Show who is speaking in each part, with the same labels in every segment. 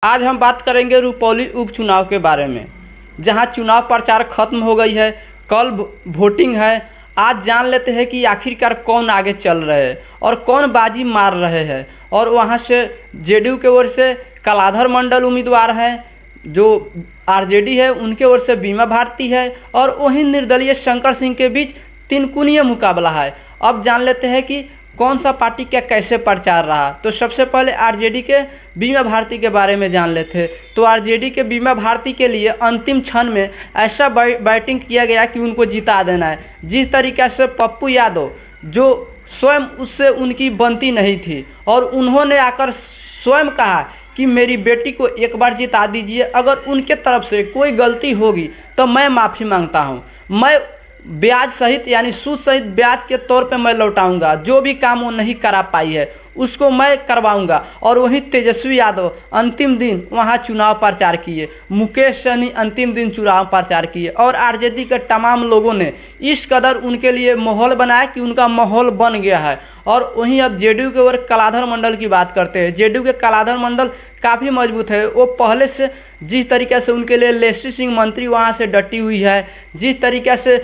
Speaker 1: आज हम बात करेंगे रुपौली उपचुनाव के बारे में, जहां चुनाव प्रचार खत्म हो गई है। कल वोटिंग है। आज जान लेते हैं कि आखिरकार कौन आगे चल रहे हैं और कौन बाजी मार रहे हैं। और वहां से जेडीयू के ओर से कलाधर मंडल उम्मीदवार हैं, जो आरजेडी है उनके ओर से बीमा भारती है, और वहीं निर्दलीय शंकर सिंह के बीच तिनकुनिया मुकाबला है। अब जान लेते हैं कि कौन सा पार्टी का कैसे प्रचार रहा। तो सबसे पहले आरजेडी के बीमा भारती के बारे में जान लेते हैं। तो आरजेडी के बीमा भारती के लिए अंतिम क्षण में ऐसा बैटिंग किया गया कि उनको जिता देना है। जिस तरीके से पप्पू यादव, जो स्वयं उससे उनकी बनती नहीं थी, और उन्होंने आकर स्वयं कहा कि मेरी बेटी को एक बार जिता दीजिए, अगर उनके तरफ से कोई गलती होगी तो मैं माफ़ी मांगता हूं, मैं ब्याज सहित यानी सूद सहित ब्याज के तौर पे मैं लौटाऊंगा, जो भी काम वो नहीं करा पाई है उसको मैं करवाऊंगा। और वहीं तेजस्वी यादव अंतिम दिन वहां चुनाव प्रचार किए, मुकेश सहनी अंतिम दिन चुनाव प्रचार किए, और आरजेडी के तमाम लोगों ने इस कदर उनके लिए माहौल बनाया कि उनका माहौल बन गया है। और वहीं अब जेडीयू के ओर कलाधर मंडल की बात करते हैं। जेडीयू के कलाधर मंडल काफ़ी मजबूत है। वो पहले से जिस तरीके से उनके लिए लेसी सिंह मंत्री वहाँ से डटी हुई है, जिस तरीके से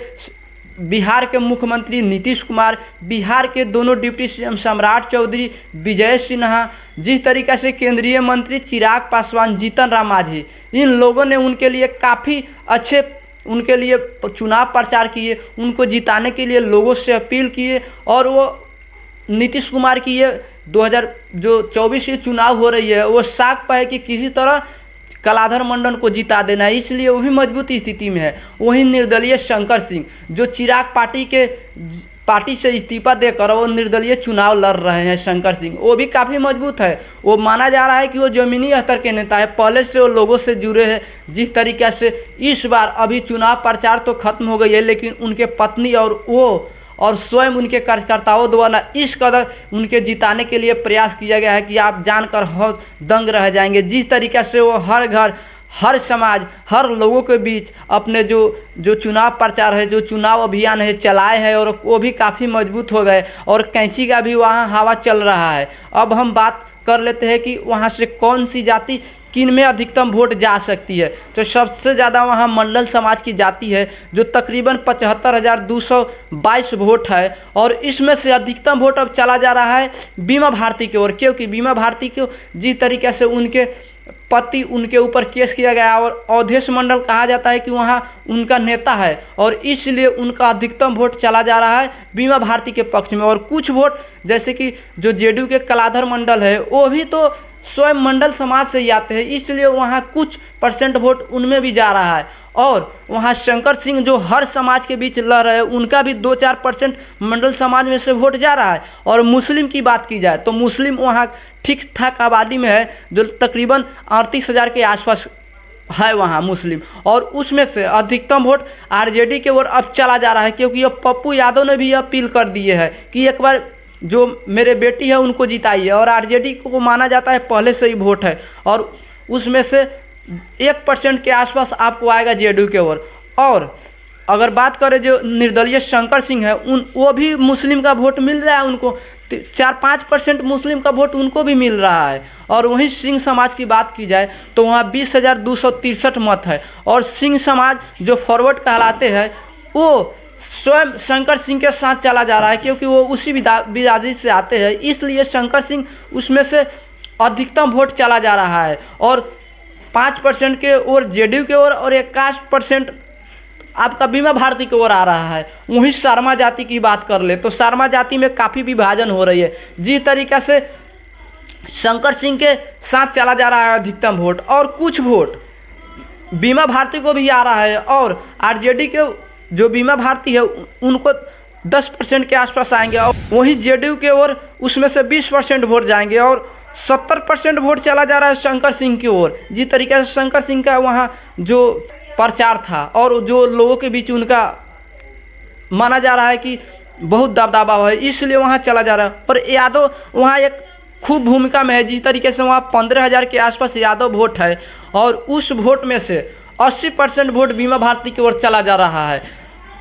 Speaker 1: बिहार के मुख्यमंत्री नीतीश कुमार, बिहार के दोनों डिप्टी सीएम सम्राट चौधरी, विजय सिन्हा, जिस तरीके से केंद्रीय मंत्री चिराग पासवान, जीतन राम मांझी, इन लोगों ने उनके लिए काफ़ी अच्छे उनके लिए चुनाव प्रचार किए, उनको जिताने के लिए लोगों से अपील किए। और वो नीतीश कुमार की ये 2024 की चुनाव हो रही है, वो साख पर है कि किसी तरह कलाधर मंडल को जिता देना है, इसलिए वो भी मजबूत स्थिति में है। वहीं निर्दलीय शंकर सिंह, जो चिराग पार्टी से इस्तीफा देकर वो निर्दलीय चुनाव लड़ रहे हैं, शंकर सिंह वो भी काफ़ी मजबूत है। वो माना जा रहा है कि वो ज़मीनी स्तर के नेता है, पहले से वो लोगों से जुड़े हैं। जिस तरीके से इस बार अभी चुनाव प्रचार तो खत्म हो गई है, लेकिन उनके पत्नी और स्वयं उनके कार्यकर्ताओं द्वारा इस कदर उनके जिताने के लिए प्रयास किया गया है कि आप जानकर बहुत दंग रह जाएंगे। जिस तरीके से वो हर घर, हर समाज, हर लोगों के बीच अपने जो चुनाव प्रचार है, जो चुनाव अभियान है चलाए हैं, और वो भी काफ़ी मजबूत हो गए, और कैंची का भी वहाँ हवा चल रहा है। अब हम बात कर लेते हैं कि वहाँ से कौन सी जाति किन में अधिकतम वोट जा सकती है। तो सबसे ज़्यादा वहाँ मंडल समाज की जाति है, जो तकरीबन 75,222 वोट है, और इसमें से अधिकतम वोट अब चला जा रहा है बीमा भारती की ओर, क्योंकि बीमा भारती को जिस तरीके से उनके पति उनके ऊपर केस किया गया, और अवधेश मंडल कहा जाता है कि वहाँ उनका नेता है, और इसलिए उनका अधिकतम वोट चला जा रहा है बीमा भारती के पक्ष में। और कुछ वोट जैसे कि जो जेडीयू के कलाधर मंडल है, वो भी तो स्वयं मंडल समाज से ही आते हैं, इसलिए वहाँ कुछ परसेंट वोट उनमें भी जा रहा है। और वहाँ शंकर सिंह, जो हर समाज के बीच लड़ रहे हैं, उनका भी 2-4% मंडल समाज में से वोट जा रहा है। और मुस्लिम की बात की जाए तो मुस्लिम वहाँ ठीक ठाक आबादी में है, जो तकरीबन 38,000 के आसपास है वहाँ मुस्लिम, और उसमें से अधिकतम वोट आरजेडी के ओर अब चला जा रहा है, क्योंकि अब पप्पू यादव ने भी अपील कर दिए है कि एक बार जो मेरे बेटी है उनको जिताइए। और आरजेडी को माना जाता है पहले से ही वोट है, और उसमें से 1% के आसपास आपको आएगा जेडीयू के ओर। और अगर बात करें जो निर्दलीय शंकर सिंह है, वो भी मुस्लिम का वोट मिल रहा है उनको, 4-5% मुस्लिम का वोट उनको भी मिल रहा है। और वहीं सिंह समाज की बात की जाए तो वहाँ 20,263 मत है, और सिंह समाज जो फॉरवर्ड कहलाते हैं वो स्वयं शंकर सिंह के साथ चला जा रहा है, क्योंकि वो उसी बिरादरी से आते हैं, इसलिए शंकर सिंह उसमें से अधिकतम वोट चला जा रहा है। और 5% के ओर जेडीयू के ओर, और 51% आपका बीमा भारती की ओर आ रहा है। वहीं शर्मा जाति की बात कर ले तो शर्मा जाति में काफ़ी विभाजन हो रही है। जिस तरीक़े से शंकर सिंह के साथ चला जा रहा है अधिकतम वोट, और कुछ वोट बीमा भारती को भी आ रहा है, और आरजेडी के जो बीमा भारती है उनको 10% के आसपास आएंगे, और वहीं जेडीयू के ओर उसमें से 20% वोट जाएंगे, और 70% वोट चला जा रहा है शंकर सिंह की ओर। जिस तरीके से शंकर सिंह का वहाँ जो प्रचार था, और जो लोगों के बीच उनका माना जा रहा है कि बहुत दबदबा है, इसलिए वहाँ चला जा रहा है। और यादव वहाँ एक खूब भूमिका में है। जिस तरीके से वहाँ 15,000 के आसपास यादव वोट है, और उस वोट में से 80% वोट बीमा भारती की ओर चला जा रहा है।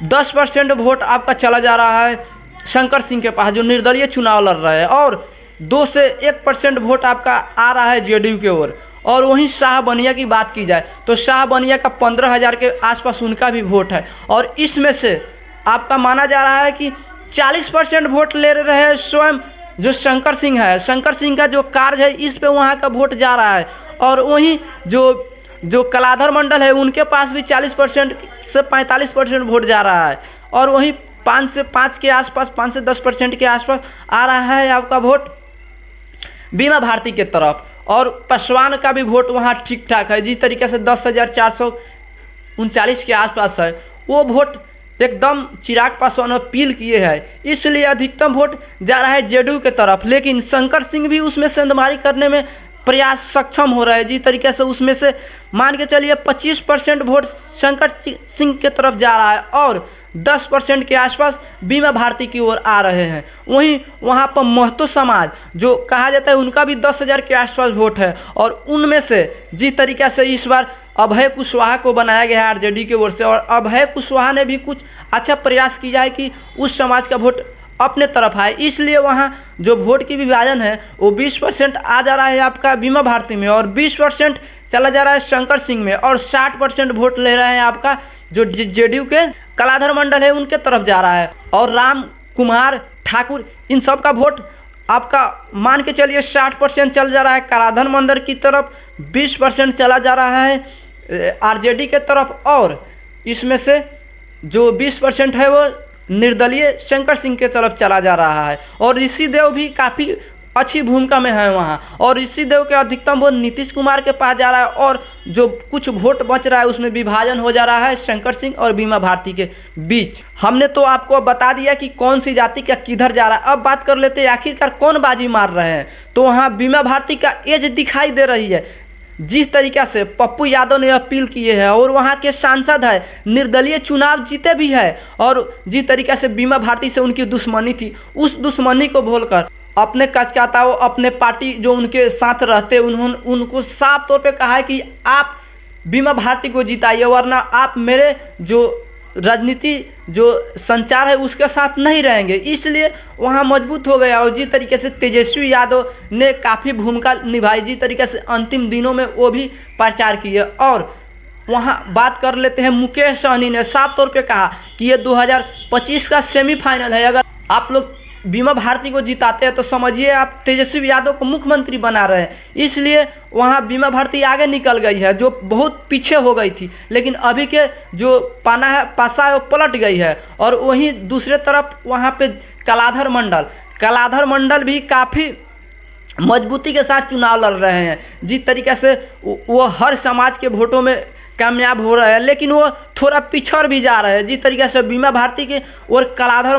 Speaker 1: 10% वोट आपका चला जा रहा है शंकर सिंह के पास, जो निर्दलीय चुनाव लड़ रहे हैं, और 2 से 1% वोट आपका आ रहा है जेडीयू के ओर। और वहीं शाह बनिया की बात की जाए तो शाह बनिया का 15,000 के आसपास उनका भी वोट है। और इसमें से आपका माना जा रहा है कि 40% वोट ले रहे हैं स्वयं जो शंकर सिंह है। शंकर सिंह का जो कार्य है इस पे वहाँ का वोट जा रहा है। और वहीं जो कलाधर मंडल है उनके पास भी 40% से 45% वोट जा रहा है। और वहीं 5 से 5 के आसपास 5 से 10% के आसपास आ रहा है आपका वोट बीमा भारती के तरफ। और पासवान का भी वोट वहाँ ठीक ठाक है, जिस तरीके से 10,439 के आसपास है वो वोट एकदम चिराग पासवान अपील किए हैं, इसलिए अधिकतम वोट जा रहा है जेडीयू के तरफ। लेकिन शंकर सिंह भी उसमें सेंधमारी करने में प्रयास सक्षम हो रहा है, जिस तरीके से उसमें से मान के चलिए 25% वोट शंकर सिंह के तरफ जा रहा है और 10% के आसपास बीमा भारती की ओर आ रहे हैं। वहीं वहाँ पर महतो समाज जो कहा जाता है उनका भी 10,000 के आसपास वोट है। और उनमें से जिस तरीके से इस बार अभय कुशवाहा को बनाया गया है आरजेडी की ओर से, और अभय कुशवाहा ने भी कुछ अच्छा प्रयास किया है कि उस समाज का वोट अपने तरफ आए, इसलिए वहाँ जो वोट की विभाजन है वो 20% आ जा रहा है आपका बीमा भारती में और 20% चला जा रहा है शंकर सिंह में और 60% वोट ले रहे हैं आपका जो जेडीयू के कलाधर मंडल है उनके तरफ जा रहा है। और राम कुमार ठाकुर इन सब का वोट आपका मान के चलिए 60% चल जा रहा है कलाधर मंडल की तरफ, 20% चला जा रहा है आरजेडी के तरफ और इसमें से जो 20% है वो निर्दलीय शंकर सिंह के तरफ चला जा रहा है। और ऋषि देव भी काफ़ी अच्छी भूमिका में है वहाँ और ऋषि देव के अधिकतम वोट नीतीश कुमार के पास जा रहा है और जो कुछ वोट बच रहा है उसमें विभाजन हो जा रहा है शंकर सिंह और बीमा भारती के बीच। हमने तो आपको बता दिया कि कौन सी जाति का किधर जा रहा है। अब बात कर लेते हैं आखिरकार कौन बाजी मार रहे हैं। तो वहाँ बीमा भारती का एज दिखाई दे रही है, जिस तरीक़े से पप्पू यादव ने अपील किए हैं और वहाँ के सांसद है निर्दलीय चुनाव जीते भी है और जिस तरीक़े से बीमा भारती से उनकी दुश्मनी थी उस दुश्मनी को भूलकर अपने कार्यकर्ताओं अपने पार्टी जो उनके साथ रहते उन्होंने उनको साफ तौर पे कहा है कि आप बीमा भारती को जिताइए वरना आप मेरे जो राजनीति जो संचार है उसके साथ नहीं रहेंगे। इसलिए वहाँ मजबूत हो गया और जिस तरीके से तेजस्वी यादव ने काफ़ी भूमिका निभाई, जिस तरीके से अंतिम दिनों में वो भी प्रचार किए। और वहाँ बात कर लेते हैं मुकेश सहनी ने साफ तौर पे कहा कि ये 2025 का सेमीफाइनल है, अगर आप लोग बीमा भारती को जिताते हैं तो समझिए आप तेजस्वी यादव को मुख्यमंत्री बना रहे हैं। इसलिए वहाँ बीमा भारती आगे निकल गई है जो बहुत पीछे हो गई थी, लेकिन अभी के जो पासा है वो पलट गई है। और वहीं दूसरे तरफ वहाँ पे कलाधर मंडल भी काफ़ी मजबूती के साथ चुनाव लड़ रहे हैं, जिस तरीके से वो हर समाज के वोटों में कामयाब हो रहे हैं, लेकिन वो थोड़ा पिछड़ भी जा रहे हैं। जिस तरीके से बीमा भारती के और कलाधर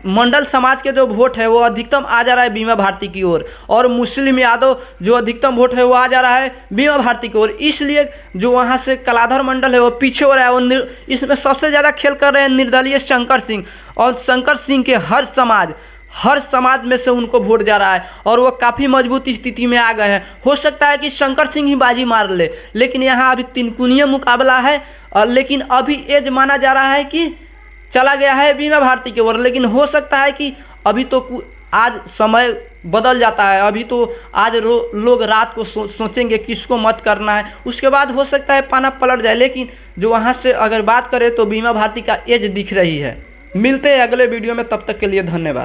Speaker 1: मंडल समाज के जो वोट है वो अधिकतम आ जा रहा है बीमा भारती की ओर और मुस्लिम यादव जो अधिकतम वोट है वो आ जा रहा है बीमा भारती की ओर। इसलिए जो वहाँ से कलाधर मंडल है वो पीछे हो रहा है और इसमें सबसे ज़्यादा खेल कर रहे हैं निर्दलीय शंकर सिंह और शंकर सिंह के हर समाज में से उनको वोट जा रहा है और वो काफ़ी मजबूत स्थिति में आ गए हैं। हो सकता है कि शंकर सिंह ही बाजी मार ले, लेकिन यहाँ अभी तिनकुनिय मुकाबला है और लेकिन अभी एज माना जा रहा है कि चला गया है बीमा भारती की ओर। लेकिन हो सकता है कि अभी तो आज समय बदल जाता है, अभी तो आज लोग रात को सोचेंगे किसको मत करना है, उसके बाद हो सकता है पाना पलट जाए। लेकिन जो वहाँ से अगर बात करें तो बीमा भारती का एज दिख रही है। मिलते हैं अगले वीडियो में, तब तक के लिए धन्यवाद।